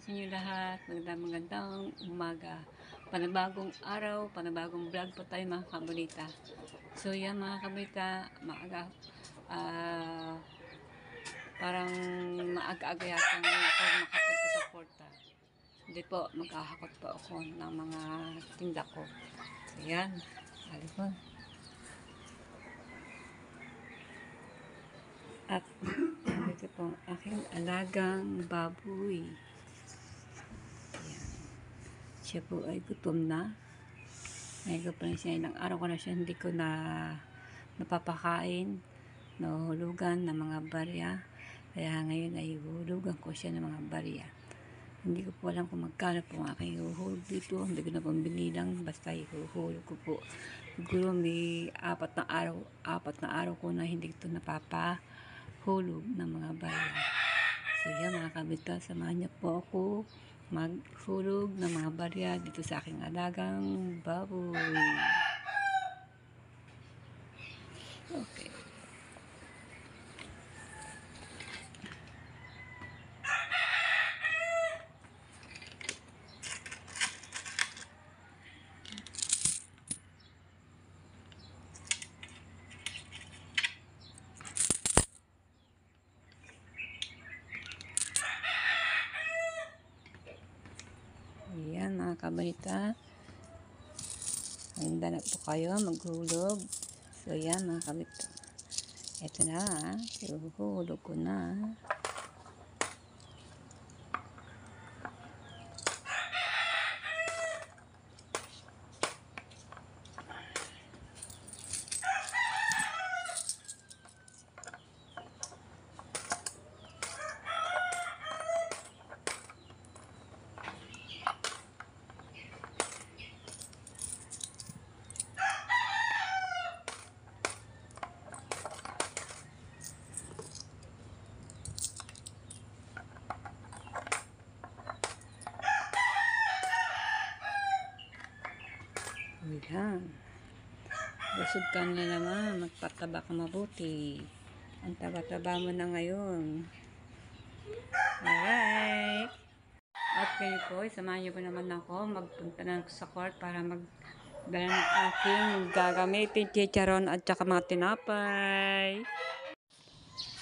sa inyo lahat. Magandang umaga. Panibagong araw, panibagong vlog po tayo mga kabalita. So yan mga kabalita, maaga, parang maaga-aga yata ngayon ako makapunta sa porta. Hindi po, maghahakot po ako ng mga tinda ko. So yan, sabi ko. At ito po aking alagang baboy. Ayan. Siya po ay gutom na. Ngayon po na siya, ilang araw ko na siya hindi ko na napapakain, nahulugan ng mga barya. Kaya ngayon ay hulugan ko siya ng mga barya. Hindi ko po alam kung magkano po ang aking ihuhulog dito. Hindi ko na pambili lang, basta ihuhulog ko po. Siguro may apat na araw ko na hindi ito napapahulog ng mga barya. So yan mga kabita, samahan niyo po ako maghulog ng mga barya dito sa aking alagang baboy. Okay. Ayan mga kabalita. Handa na po kayo maghulog. So yan mga kabalita. Ito na. Ihuhulog ko na. Ayan. Busog ka na naman. Magpataba ka mabuti. Ang taba-taba mo na ngayon. Alright. At kayo po, samahan niyo po naman ako. Magpunta na sa court para magdala ng aking gagamitin chicharon at saka mga tinapay.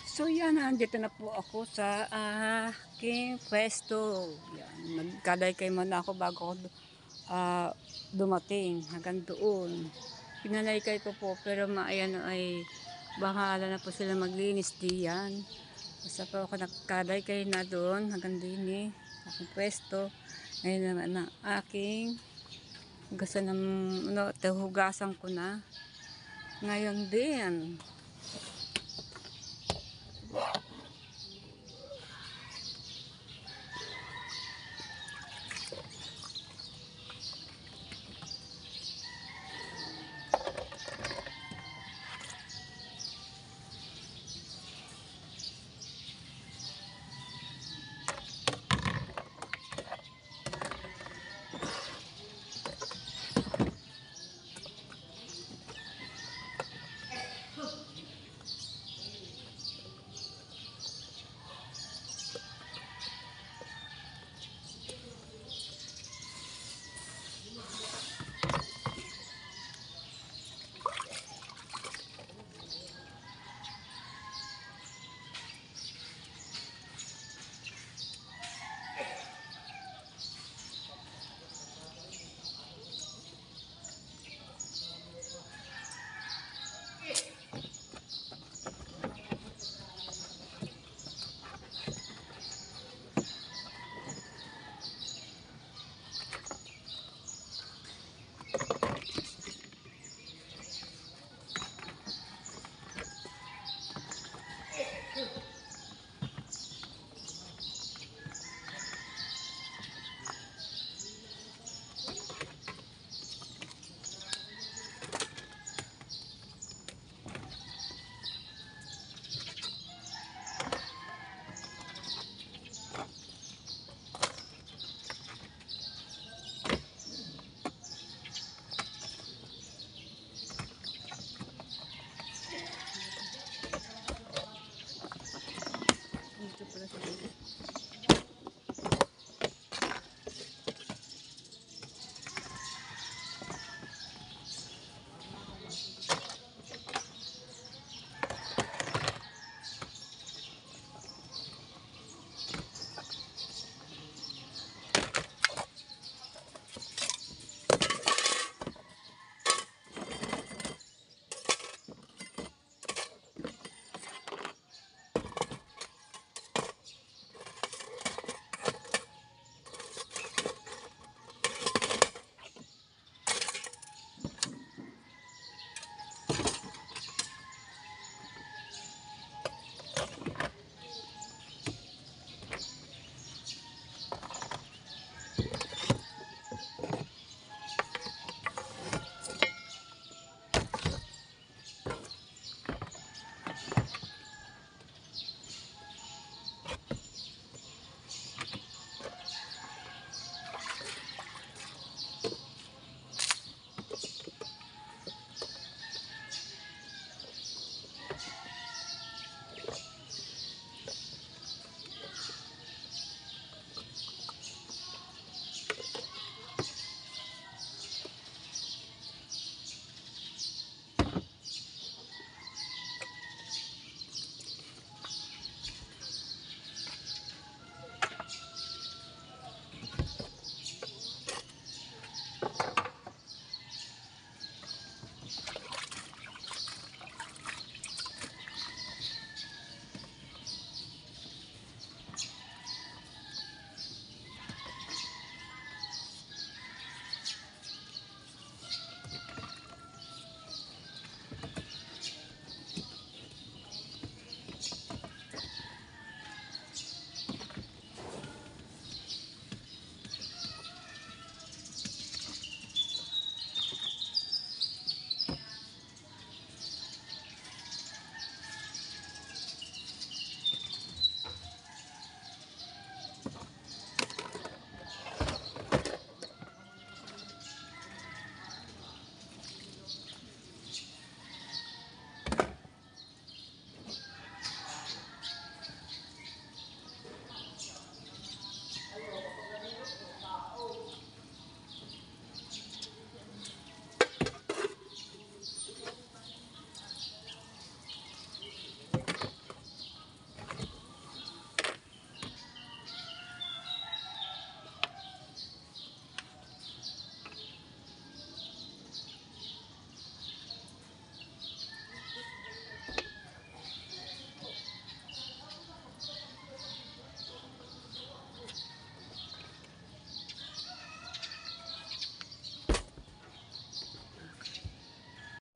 So yan, nandito na po ako sa aking pwesto. Yan, nagkalay kayo muna ako bago ako dumating hanggang doon. Pinalaykay ko po pero maayan ay bahala na po sila maglinis diyan. Basta po ako nagkalaykay na doon hanggang din aking pwesto. Ngayon naman ang aking gusto ng hugasan ko na. Ngayon din.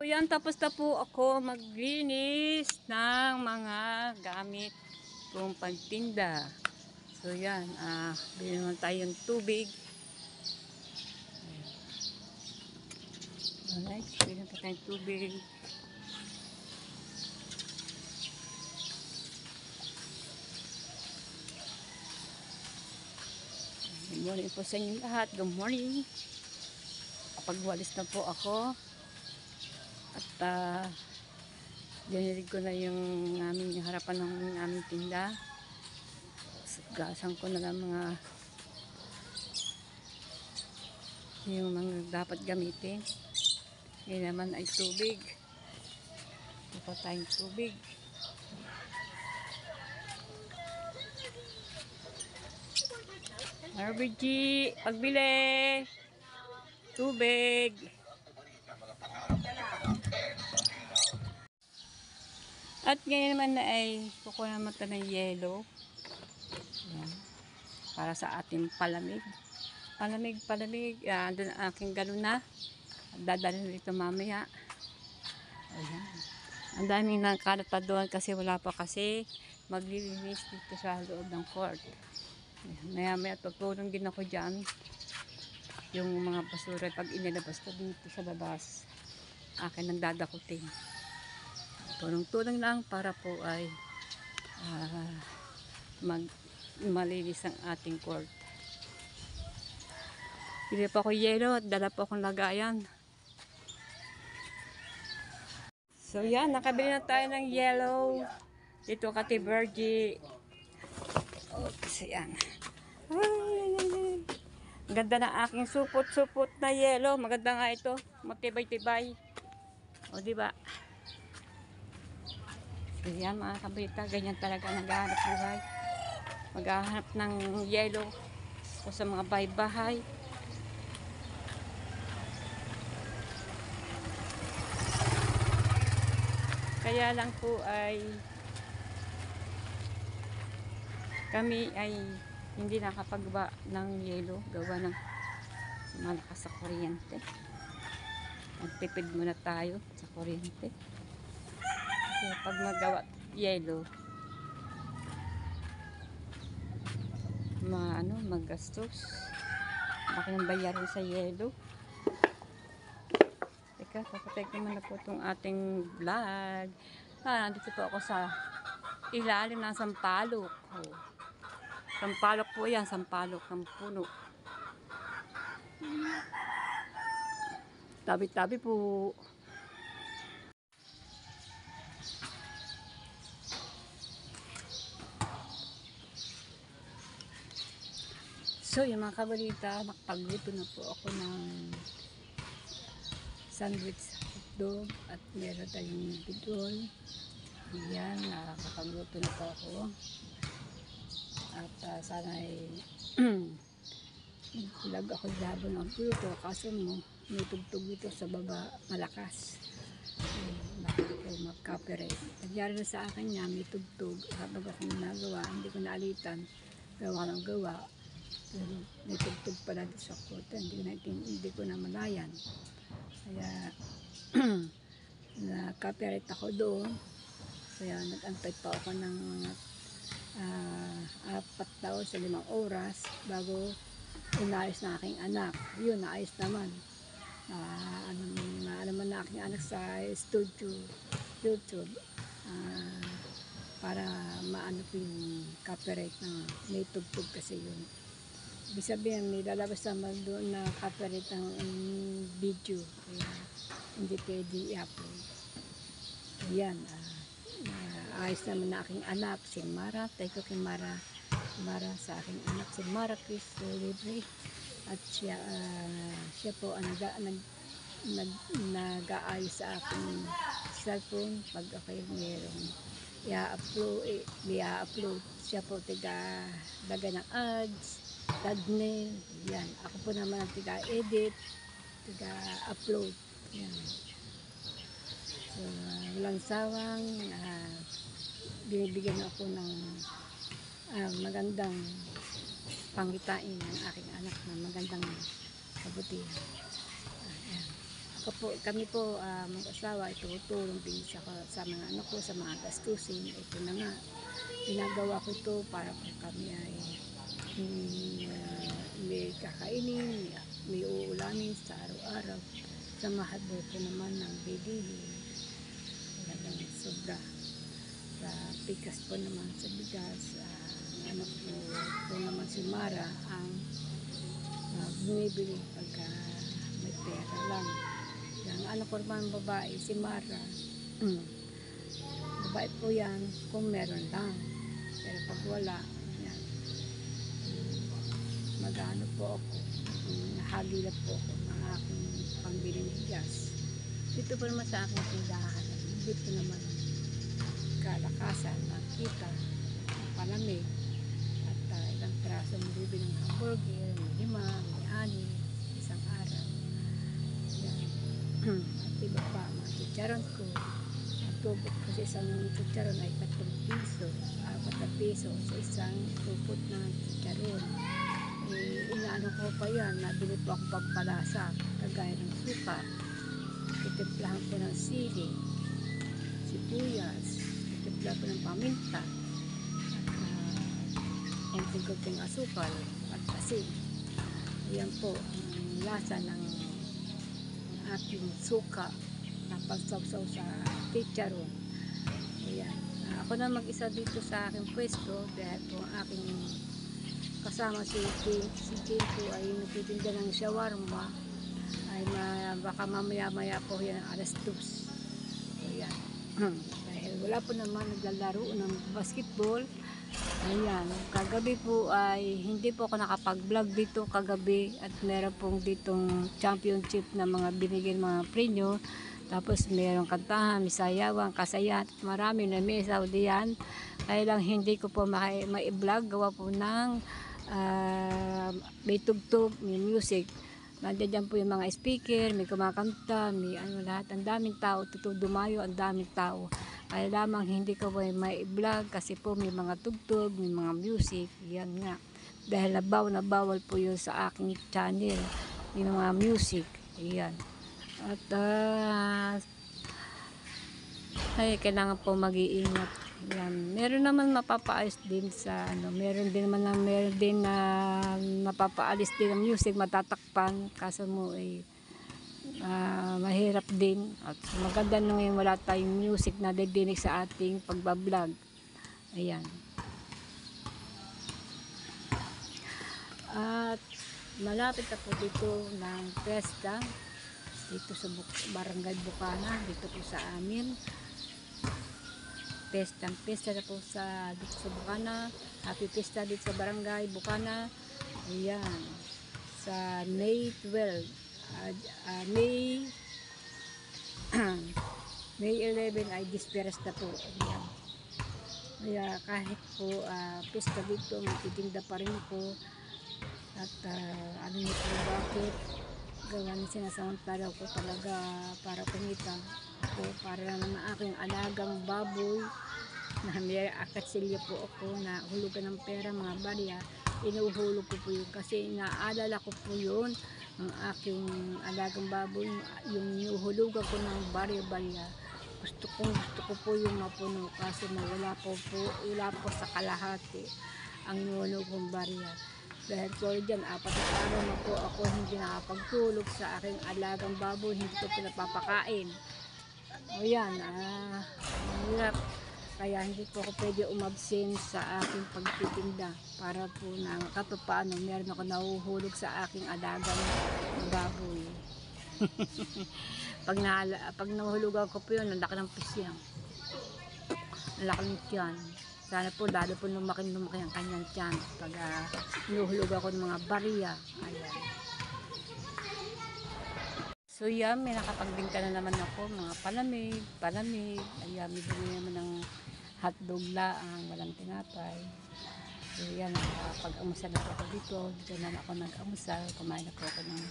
So yan, tapos na po ako maglinis ng mga gamit kong pagtinda. So yan, bilhin naman tayong tubig. Alright, bilhin pa tayong tubig. Good morning po sa inyo lahat. Good morning. Kapagwalis na po ako. At dinilig ko na yung aming harapan ng aming tinda. Gasan ko na lang yung mga dapat gamitin. Ngayon naman ay tubig. Ito pa tayong tubig. RBG, pagbili! Tubig! At ngayon naman na ay kukuha naman ito ng yelo. Ayan. Para sa ating palamig. Palamig. Doon ang aking galon na. Dadalhin dito mamaya. Ayan. Ang daming nakalat pa doon kasi wala pa kasi maglilinis dito sa loob ng court. Maya tutulong din ako dyan. Yung mga basura pag inilabas ko dito sa labas. Akin ang dadakutin. Tulong-tulong lang para po ay malinis ang ating court. Bili pa ako yelo at dala po akong lagayan. So yan, nakabili na tayo ng yellow dito kay Virgie. So yan. Ay. Ganda na aking supot-supot na yelo. Maganda nga ito. Matibay-tibay. O diba? So yan mga kabita, ganyan talaga naghahanap buhay. Maghahanap ng yelo o sa mga bahay-bahay. Kaya lang po ay kami ay hindi nakapagba ng yelo gawa ng malakas sa kuryente. Magtipid muna tayo sa kuryente. Kasi pag magawa yelo, magastos. Baka nang bayarin sa yelo. Teka, papatay ko muna po itong ating vlog. Nandito po ako sa ilalim ng sampalok. Sampalok po yan, sampalok ng puno. Tabi-tabi po. So, yung mga kabalita, nakapagluto na po ako ng sandwich hotdog at meron tayong bidol. Yan, nakapagluto na po ako. At sana ay vlog ako labo ng luto kasi may tugtog ito sa baba malakas. Bakit ako mag-copyright. Nagyari na sa akin niya, may tugtog habang ako nagawa, hindi ko naalitan, gawa ng gawa. Pero may tugtog pala sa kota, hindi ko na malayan. Kaya na-copyright ako doon. Kaya nag-antay pa ako ng 4 sa 5 oras bago inayos na aking anak. Yun, naayos naman. Naalaman na aking anak sa studio YouTube para maano po yung copyright na may tugtog kasi yun. Ibig sabihin, may lalabas naman doon na copyright ng video. Kaya hindi pwede i-upload. Yan. Ayos naman na aking anak, si Mara. Tayo kay Mara sa aking anak, si Mara Chris Libre. At siya po ang nag-aayos sa aking cellphone pag ako mayroong i-upload. Siya po daga ng ads, thumbnail, yan. Ako po naman ang tiga-edit, tiga-upload. Yan. So, walang sawang binibigyan ako ng magandang pangkitain ng aking anak na magandang kabutihan. Ayan. kami po mag-asawa ay tumutulong din siya sa mga anak ko, sa mga gastusin. Ito na nga, ginagawa ko ito para po kami ay may kakainin, may uulamin sa araw-araw. Sa mahal po naman ng bilihin, talagang sobra. Sa pikas po naman sa bigas, ano po naman si Mara ang bumibili pagka may pera lang. Yung ano ko naman babae, si Mara, babae po yan kung meron lang. Pero pag wala, yan, mag-ano po ako, nahagila po ako ng aking pangbiling bigas. Dito po naman sa aking tindahan, dito naman kalakasan, nakita, palamig, at ilang traso mabibili ng hamburger, may 5, may 6, isang araw. Yan. At iba pa, mga chicharon ko. Ang tubot ko sa isang chicharon ay 3 piso, 4 piso sa isang tupot na chicharon. Inaano ko pa yan, nabili po ako pagpalasa, kagaya ng suka, titimplahan ko ng sili, sibuyas, titimplahan ko ng paminta, at konting asukal at asin. Ayan po ang lasa ng aking suka na pagsawsaw sa chicharon. Ayan. Ako na mag-isa dito sa aking pwesto dahil po ang aking kasama si Jane po ay nagtitinda ng shawarma, ay baka mamaya-maya po yan alas 2. Ayan. Dahil wala po naman naglalaro ng basketball. Ayan, kagabi po ay hindi po ako nakapag-vlog dito kagabi at meron pong ditong championship na mga binigyan mga premyo. Tapos merong kantahan, may sayawan, kasayahan, marami na may Saudi yan. Kaya lang hindi ko po mai-vlog, gawa po ng may tugtog, may music. Nandiyan po yung mga speaker, may kumakanta, may ano lahat. Ang daming tao, dumayo, ang daming tao. Kaya lamang hindi ko po may vlog kasi po may mga tugtog, may mga music. Yan nga. Dahil na bawal po yun sa aking channel. Yung mga music. Yan. At ay, kailangan po mag-iingat. Yan. Meron naman mapapaayos din sa ano, meron din na mapapaalis din ang music, matatakpan kaso mo ay mahirap din at maganda na ngayon wala tayong music na didinig sa ating pagbablog. Ayan. At malapit na po dito ng pesta dito sa Barangay Bukana, dito po sa amin. Pesta na po dito sa Bukana. Happy Pesta dito sa Barangay Bukana. Ayan. Sa May 12. May 11 ay disperas na po. Ayan. Kaya kahit po pesta dito, magtitinda pa rin po. At ano nyo po bakit? Gawa na sinasamantala ko talaga para kumita. Ako, para naman ang aking alagang baboy na may akatsilya po ako na hulugan ng pera, mga barya. Inuhulog ko po yun kasi naalala ko po yun ang aking alagang baboy, yung inuhulugan ko ng barya-barya. Gusto ko po yung mapuno kasi wala po sa kalahati ang inuhulog kong barya. Dahil po dyan, 4 na araw na po ako hindi nakapagtulog sa aking alagang baboy, hindi ko pinapapakain. O yan, mahirap. Kaya hindi po ako pwede umabsent sa aking pagtitinda para po na katopaano meron ako nahuhulog sa aking alagang baboy. Pag nahulugan ko po yun, ang laki ng pisyang. Ang laki ng tiyan. Sana po lalo po lumaki ang kanyang tiyan pag hinuhulugan ko ng mga barya. Ayan. So yan, may nakapagbingka na naman ako, mga palamig. Ayan, may bili naman ng hotdog laang, walang tinapay. So yan, pag-amusal na po ako dito na ako nag-amusal, kumain na po ako ng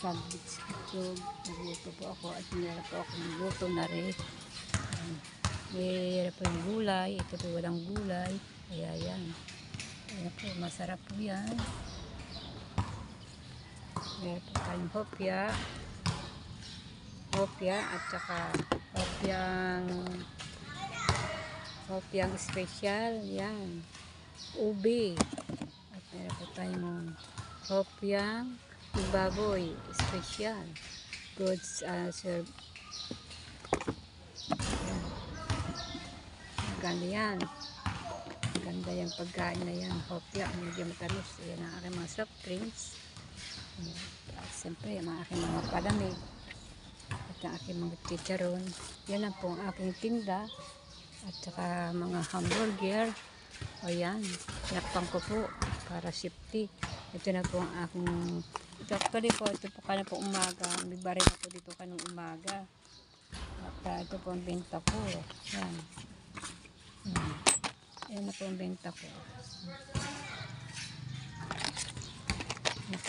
sandwich itlog, nagluto po ako at meron po ako ng luto na rin. Meron po yung gulay, ito po walang gulay, kaya yan. Ayan po, masarap po yan. Meron po tayong hopya. hopya at saka hopyang special. Yan. Ube. At meron po tayong hopyang baboy special. Goods serve. Yan. Maganda yan. Maganda yung pagkain na yan. Hopya. Medyo matamis. Yan ang aking mga soft drinks. At siyempre, ang aking mga palamig. At ang aking mga chicharon. Yan lang po ang aking tinda. At saka mga hamburger. O yan. Tinakpan ko po para safety. Ito na po ang aking... Actually po, ito po kanina po umaga. May baril ako dito kanong umaga. At ito po ang benta ko. Yan. Ayan na po ang benta ko.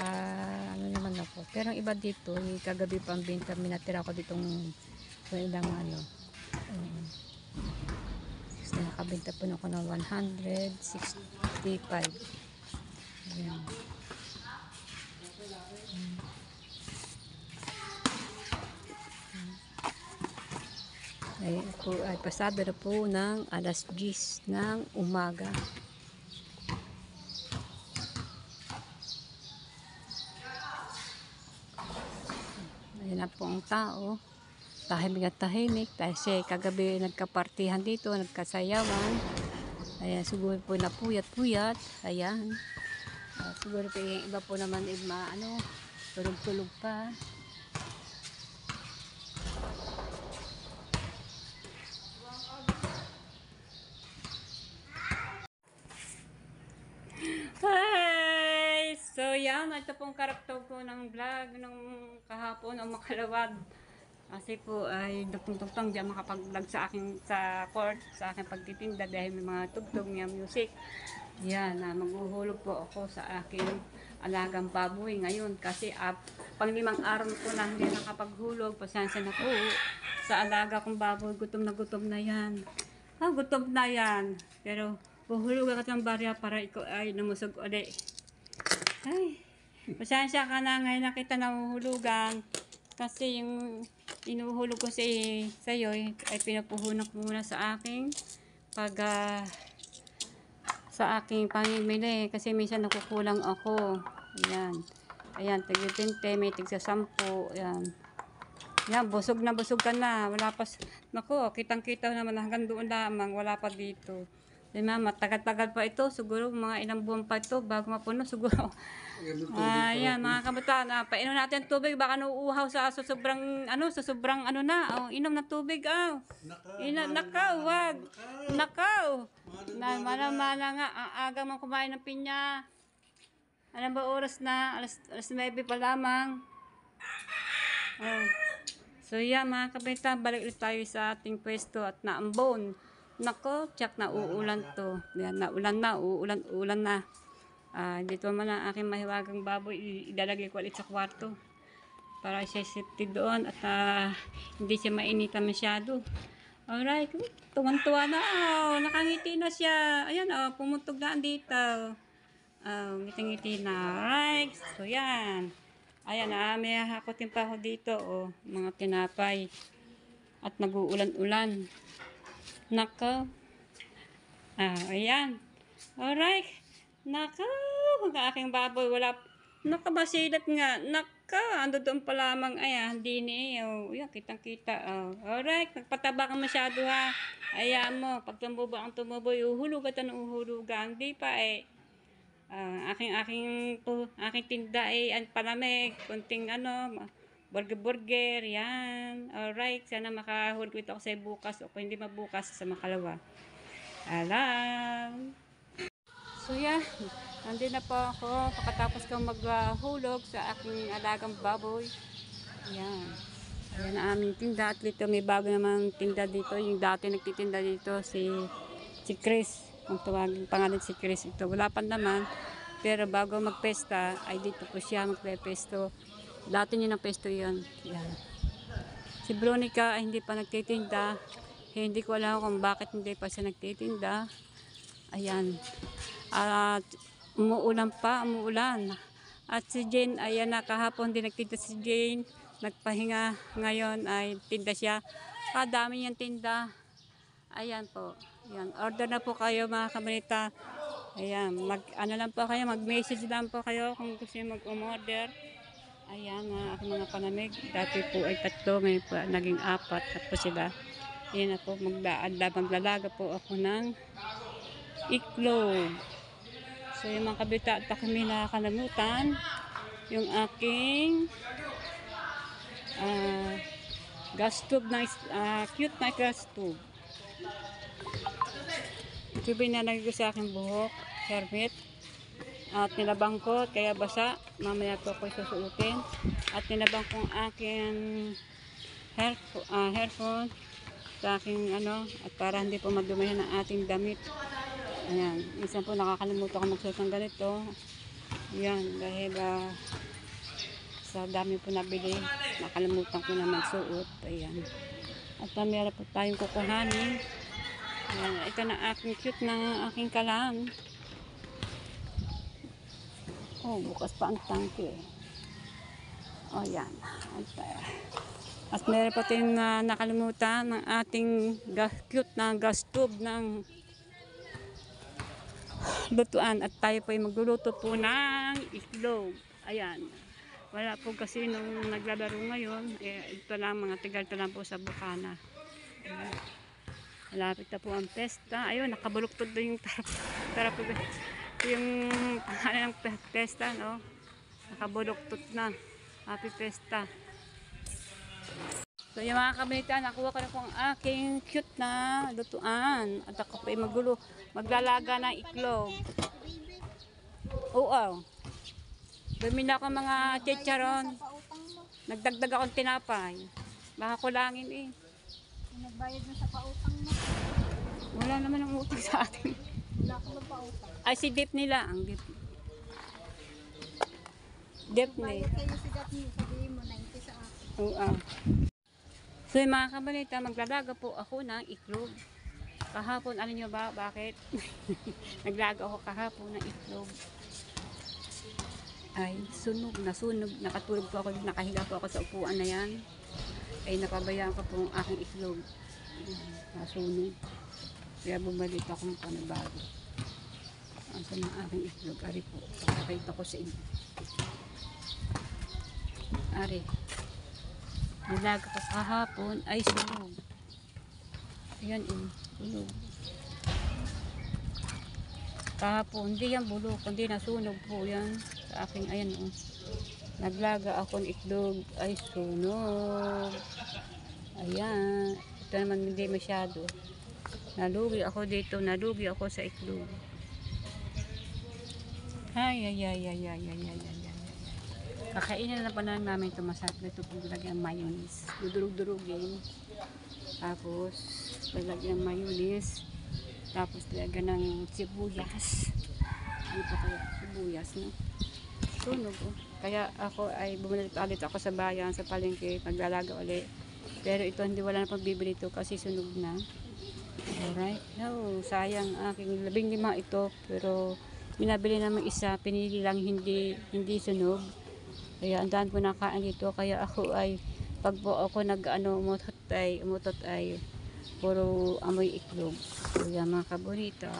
Ano naman ako. Pero ang iba dito, kagabi pa ang benta, minatira ko ditong ilang ano. Nakabenta po ako ng 165. Ayan. Ay pasado na po ng alas 10 ng umaga. Ayan na po ang tao. Tahimik at tahimik. Kasi kagabi nagkapartihan dito, nagkasayawan. Ayan, siguro po na puyat-puyat. Ayan. Siguro po yung iba po naman tulog-tulog pa. Hi! So yan, ito pong karakter ko ng vlog ng kahapon o makalawad. Kasi po ay duktong-duktong di makapag-vlog sa court, sa aking pagtitinda dahil may mga tugtog niya music. Yan, maghuhulog po ako sa aking alagang baboy ngayon kasi pang-5 araw po na hindi nakapaghulog. Pasensya na po sa alaga kong baboy, gutom na yan. Gutom na yan. Pero huhulog ako ng barya para ikaw ay namusog ulit. Ay, pasensya ka na ngayon nakita na huhulugan. Kasi yung inuhulog ko sa'yo ay pinapuhunan ko muna sa aking sa aking pamimili. Kasi minsan nakukulang ako. Ayan. Ayan, tig-20, may tig-10. Ayan. Yan, busog ka na. Wala pa, naku, kitang-kita naman hanggang doon lamang. Wala pa dito. Diba, matagal-tagal pa ito. Siguro mga ilang buwan pa ito bago mapuno. Siguro. Ayan, mga kabataan. Painom natin tubig. Baka nauuhaw sa sobrang inom ng tubig. Nakaw, wag. Nakaw. Mana nga. Ang aga mong kumain ng pinya. Alam ba oras na? Alas 9 pa lamang. So yan mga kabataan, balik ulit tayo sa ating pwesto at naambon. Nako, tsak na uulan to. Yan, naulan na, uulan na. Dito man ang aking mahiwagang baboy, ilalagay ko ulit sa kwarto. Para siya safety doon at hindi siya mainitan masyado. Alright, tuwan-tuwa na. Nakangiti na siya. Ayan, pumuntog na dito. Ngiti-ngiti na. Alright, so yan. Ayan, may hakotin pa ako dito, mga tinapay. At nag-uulan-ulan. Nako. Ayan. Alright. Nako. Ang aking baboy, wala. Nakabasilat nga. Nako. Ando doon pa lamang. Hindi niyo. Ayan, kitang-kita. Alright. Nagpataba ka masyado ha. Ayan mo. Pag tumubo uhulugan at uhulugan. Hindi pa aking tinda palamig. Kunting burger, yan. Alright, sana makahulog ito ako sa bukas o kung hindi mabukas sa makalawa. Alam. So yan, nandun na po ako pagkatapos kong maghulog sa aking alagang baboy. Yan. Ayan ang aming tinda at dito may bago namang tinda dito. Yung dati nagtitinda dito si Chris. Ang tawagin pangalan si Chris. Ito wala pa naman. Pero bago magpesta ay dito po siya magpesto. Dati niya na pesto yun. Yan. Si Veronica ay hindi pa nagtitinda. Hindi ko alam kung bakit hindi pa siya nagtitinda. Ayan. At umuulan. At si Jane, ayan na kahapon din nagtitinda si Jane. nagpahinga ngayon ay tinda siya. Dami niyang tinda. Ayan po. Ayan. Order na po kayo mga kabalita. Ayan. Ano lang po kayo, mag-message lang po kayo kung gusto niyo mag-umorder. Ayan aking mga panamig. Dati po ay 3, ngayon po naging 4 na po sila. Ayan na po, maglalaga po ako ng iklog. So yung mga kabita at kami nakakalimutan yung aking gas tube na cute na gas tube. Ito ba inalagay ko sa aking buhok, hermit. At nilabang ko, kaya basa. Mamaya po ako susuotin. At nilabang ko ang aking hairphone sa aking at para hindi po madumihan ang ating damit. Ayan. Minsan po nakakalimutan ko magsuot ng ganito. Ayan. Dahil sa dami po nabili, nakalimutan ko na magsuot. Ayan. At meron po tayong kukuhanin. Ayan. Ito na aking cute na aking kalang. Oh, bukas pa ang tangke. Oh, yan. At meron pa tayong nakalimutan ng ating cute na gas tube ng lutuan. At tayo po ay magluluto po ng itlog. Ayan. Wala po kasi nung naglalaro ngayon. Ito lang, mga tigal ito lang po sa bukana. Ayan. Malapit na po ang pesta. Ayun, nakabuluktod doon yung tarap yung pangalan ng pesta, no? Nakabuluktot na. Happy Pesta. So yung mga kabalita, nakuha ko na po ang aking cute na lutuan. At ako po ay maglalaga ng iklog. Oo. Bumili ako mga chicharon. Nagdagdag akong tinapay. Baka kulangin eh. Nagbayad mo sa pautang mo. Wala naman ang utang sa atin. Wala ka ba pautang? Ay, si Dip nila. Ang Dip. Dip Bayad kayo si Dapni. Sabihin mo, 90 sa akin. Oo. So yung mga kabalita, maglalaga po ako ng iklog. Kahapon, alam nyo ba bakit? Naglaga ako kahapon ng iklog. Ay, nasunog. Nakatulog po ako, nakahiga po ako sa upuan na yan. Ay, napabayaan ko po ang aking iklog. Nasunog. Kaya bumalik akong panabago. Sa mga aking itlog. Ari po. Pakakita ko sa inyo. Ari. Nilaga ko kahapon. Ay, sunog. Ayan sunog. Kahapon. Hindi yan bulok. Hindi nasunog po yan. Sa aking ayan Naglaga ako ng itlog. Ay, sunog. Ayan. Ito naman hindi masyado. Nalugi ako dito. Nalugi ako sa itlog. Ay. Kakainin na pa lang namin ito. Masarap na ito pag lagyan mayonnaise. Dudurug-durugin. Tapos, lagyan mayonnaise. Tapos, lagyan ng sibuyas. Ano pa kaya? Sibuyas, no? Sunog, Kaya ako ay bumalik ulit ako sa bayan, sa palengke. Maglalaga ulit. Pero ito, hindi wala na pang bibili ito kasi sunog na. Alright. No, sayang aking 15 ito. Pero, binabili naman isa. Pinili lang hindi sunog. Kaya ang daan ko nakain dito. Kaya ako ay pag po ako umutot ay puro amoy iklog. Kaya mga kabonita,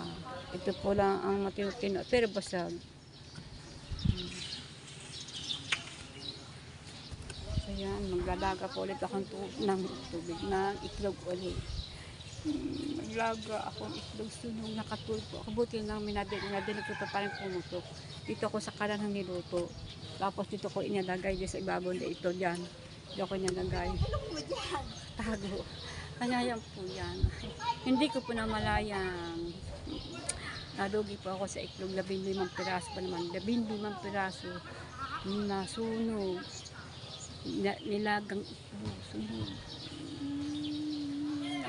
ito po lang ang matino pero basag. Kaya maglalaga po ulit ako ng tubig ng iklog ulit. Maglaga ako itlog sunog, nakatulog po ako. Buti lang minadinig ko pa parang pumutok. Dito ako sa kanan ng niluto. Tapos dito ko inalagay sa ibabaw na ito dyan. Dito ko inalagay. Ano po dyan? Tago. Kaya yan po yan. Hindi ko po namalayang. Nalugi po ako sa itlog. 15 piraso pa naman. 15 piraso. Nasunog. Nilagang itlog. Sunog.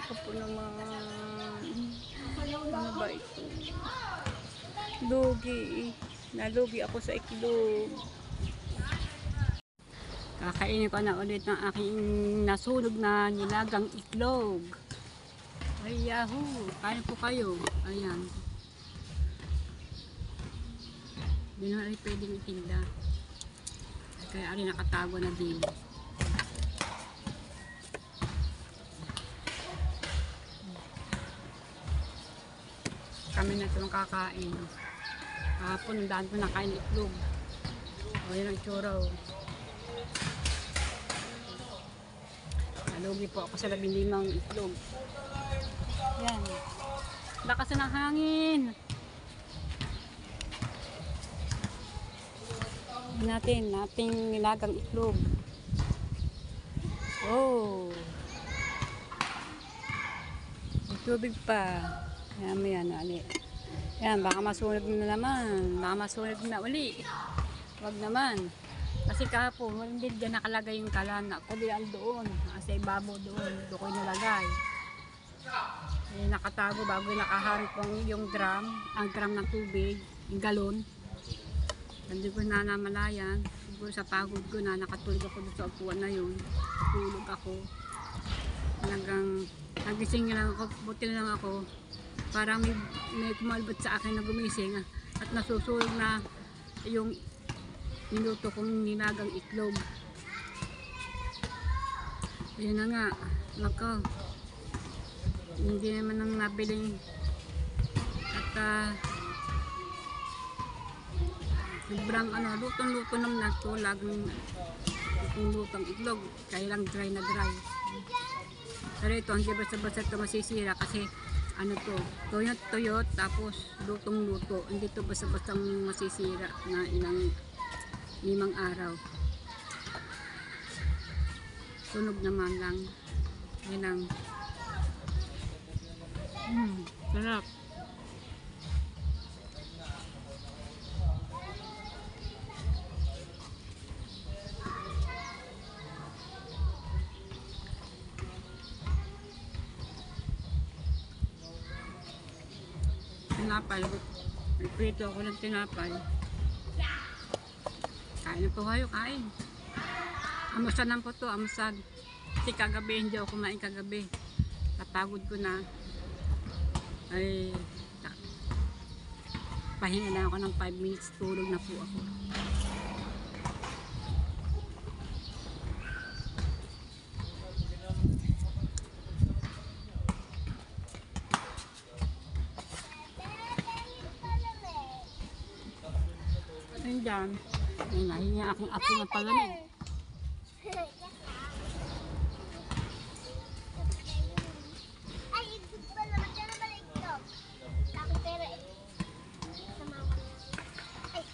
Ako po naman. Ano ba ito? Lugi. Nalugi ako sa itlog. Kakainin ko na ulit ng aking nasunog na nilagang itlog. Ay, yahoo! Kain po kayo. Ayan. Hindi na rin pwedeng itinda. Kaya rin nakatago na din. Kami na ito kakain. Hapon, ang daan po nakain ng itlog. O, yun ang itsura. O. Nalugi po ako sa 15 itlog. Yan. Lakas na ng hangin. Nating nilagang itlog. Oh. May tubig pa. Yan, yan, ali. Yan, baka masunog na naman. Baka masunog na uli. Wag naman. Kasi kahapon, hindi dyan nakalagay yung kalan. Ako diyan doon. Sa ibabaw doon. Doon ko nilagay. Eh, nakatago bago nakaharap yung drum. Ang drum ng tubig. Yung galon. Hindi ko na namalayan. Siguro sa pagod ko na nakatulog ako doon sa upuan na yun. Tulog ako. Hanggang nagising lang ako. Buti na lang ako. Parang may kumalbot sa akin na gumising. At nasusulog na yung niluto kong nilagang itlog. Ayan na nga. Nako. Hindi naman ang nabiling. At sobrang lutong-luto naman na ito. Laging lutong itlog. Kaya lang dry na dry. Pero ito, hindi basta-basta ito masisira kasi tuyot-tuyot tapos lutong-luto. Hindi ito basta-basta masisira na ilang 5 araw. Sunog naman lang. Yan lang. Sarap. Tinapay. Prito ako ng tinapay. Kain na po kayo, kain. Amusan lang po to, amusan. Kasi kagabi, hindi ako kumain kagabi. Napagod ko na. Ay, pahinga na ako ng 5 minutes, tulog na po ako. Ayun dyan. Ay, nahinga akong apo na palamig. Ay, ito pala. Magkano ba ito? Laki pera eh. Sa mama. Ay,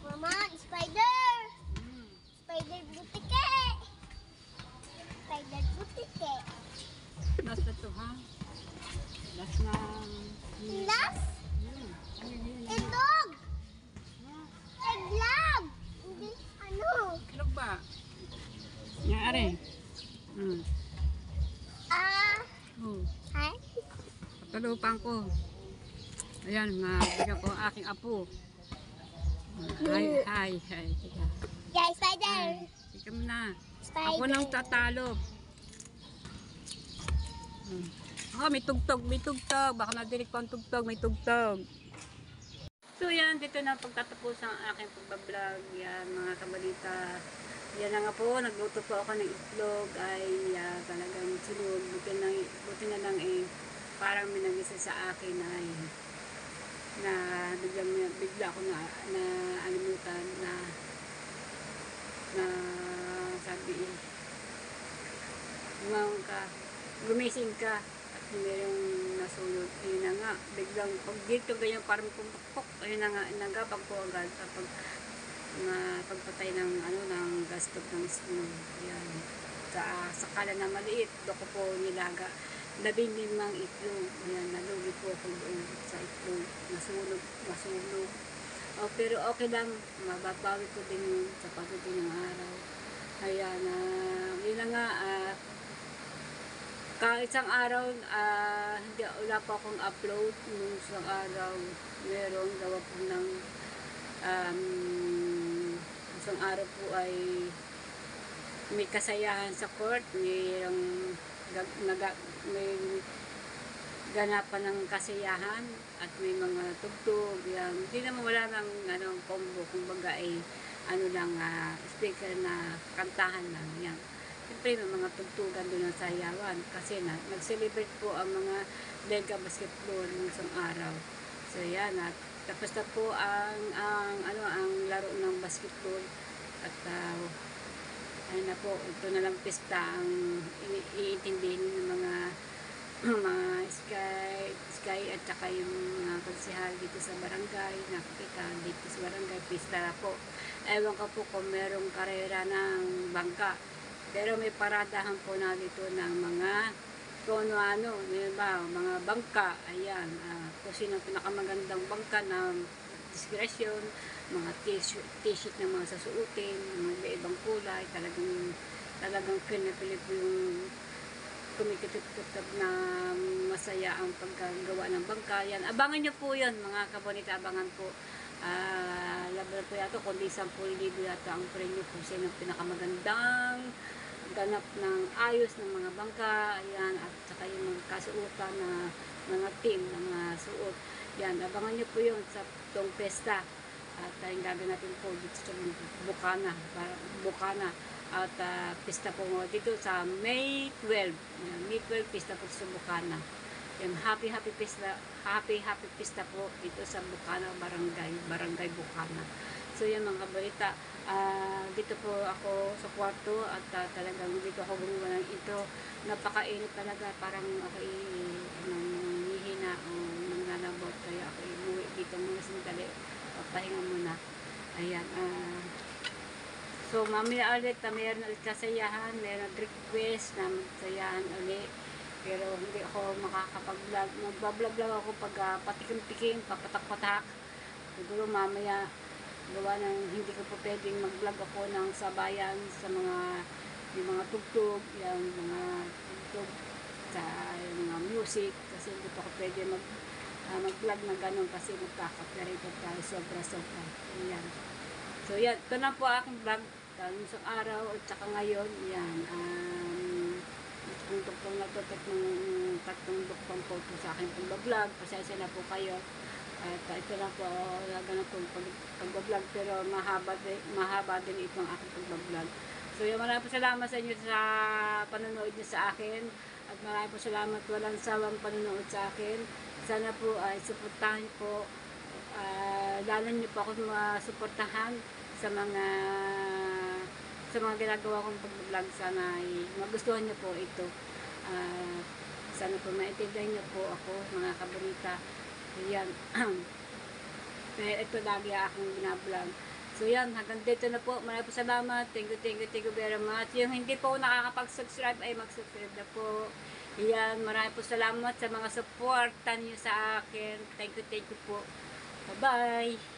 mama, spider! Spider butike! Spider butike. Last na to, ha? Last na... Last? Itlog! Eglag! Hindi, ano? Itlog ba? Nangyari. Oh. Ay? Patulupang ko. Ayan, mabigyan ko ang aking apo. Hi. Teka. Yay, spider! Teka mo na. Spider. Ako nang tatalo. Oh, may tugtog. Baka nadinig ko ang tugtog. May tugtog. So yan, dito na pagtatapos ang aking pagbablog. Yan, mga kabalita. Yan na nga po, nagluto po ako ng itlog. Ay, talagang sunog. Buti na lang parang may nagisa sa akin ay na bigla ako na alimutan na sabi gumising ka at merong nasulog. Ayun na nga, biglang pag dito ganyan parang pumpok. Ayun na nga, pagpo agad sa pagpatay ng ng gas stove ng stove. Ayan. Sa kala na maliit, doon ko po nilaga 15 itlog. Ayan, nalugi po ako doon sa itlog. Nasunog. Oh, pero okay lang, mababawi ko din yun sa pagdating ng araw. Ayan, yun na nga, isang araw, wala pa akong upload. Nung isang araw, meron gawa po ng isang araw po ay may kasayahan sa court, may ganapan ng kasiyahan at may mga tugtog. Hindi naman wala ng combo, kumbaga ay lang speaker na kantahan lang yan. Siyempre, may mga tugtugan doon ng sayawan kasi nag-celebrate po ang mga Lega Basketball nung isang araw. So yan, at tapos na po ang laro ng basketball at ayun na po, ito na lang pista ang iintindihin ng mga mga sky at saka yung mga konsehal dito sa barangay. Nakikita dito sa barangay, pista na po. Ewan ko po kung merong karera ng bangka. Pero may paradahan po na dito ng mga kung ano, ba, mga bangka. Ayan, kung sino ang pinakamagandang bangka na diskresyon, mga t-shirt na mga sasuotin, mga ibang kulay, talagang pinipili po yung kumikitip-kitip na masaya ang pagkagawa ng bangka. Yan, abangan nyo po yan mga kabonita, abangan po. Laban po yato, kundi 10,000 yata ang premyo kung sino ang pinakamagandang ganap ng ayos ng mga bangka. Ayan, at saka yung mga kasuotan na mga team na mga suot. Yan, abangan nyo po yun sa itong pesta. At yung gagawin natin po dito sa Bukana. At pista po mo dito sa May 12. Yan, May 12 pista po sa Bukana. Yan, happy pista po dito sa Bukana Barangay Bukana. So yan mga kabalita, dito po ako sa kwarto at talagang dito ako gumawa ng ito. Napakainit talaga, parang ako nanghihina o nanganabot, kaya ako umuwi dito muna sandali, papahinga muna. Ayan, so mamaya ulit, mayroon ulit kasayahan, mayroon request na magsayahan ulit. Pero hindi ako makakapag-vlog. Magbablog lang ako pag patikim-tikim, papatak-patak. Siguro mamaya gawa ng hindi ko po pwedeng mag-vlog ako ng sabayan sa yung mga tugtog, yung mga tugtog sa yung mga music, kasi hindi po ako pwede mag-vlog na ganun kasi magkaka-copyright tayo sobra-sobra. Ayan. So yan, ito na po aking vlog sa araw at saka ngayon. Yan, itong tugtog na to, tatlong tugtog po sa aking pag-vlog. Pasensya na po kayo. At ito lang po, ganun po pag-vlog, pero mahaba din itong aking pag-vlog. So yung maraming po salamat sa inyo sa panonood niyo sa akin. At maraming po salamat, walang sawang panonood sa akin. Sana po ay suportahan po, lalo niyo po ako masuportahan sa mga ginagawa kong pag-vlog. Sana ay magustuhan niyo po ito. Sana po maintindihan niyo po ako, mga kabonita. Yan. Ito lagi akong binablog. So yan, hanggang dito na po. Maraming po salamat. Thank you very much. Yung hindi po nakakapag-subscribe ay mag-subscribe na po. Yan, maraming po salamat sa mga supportan niyo sa akin. Thank you po. Bye-bye.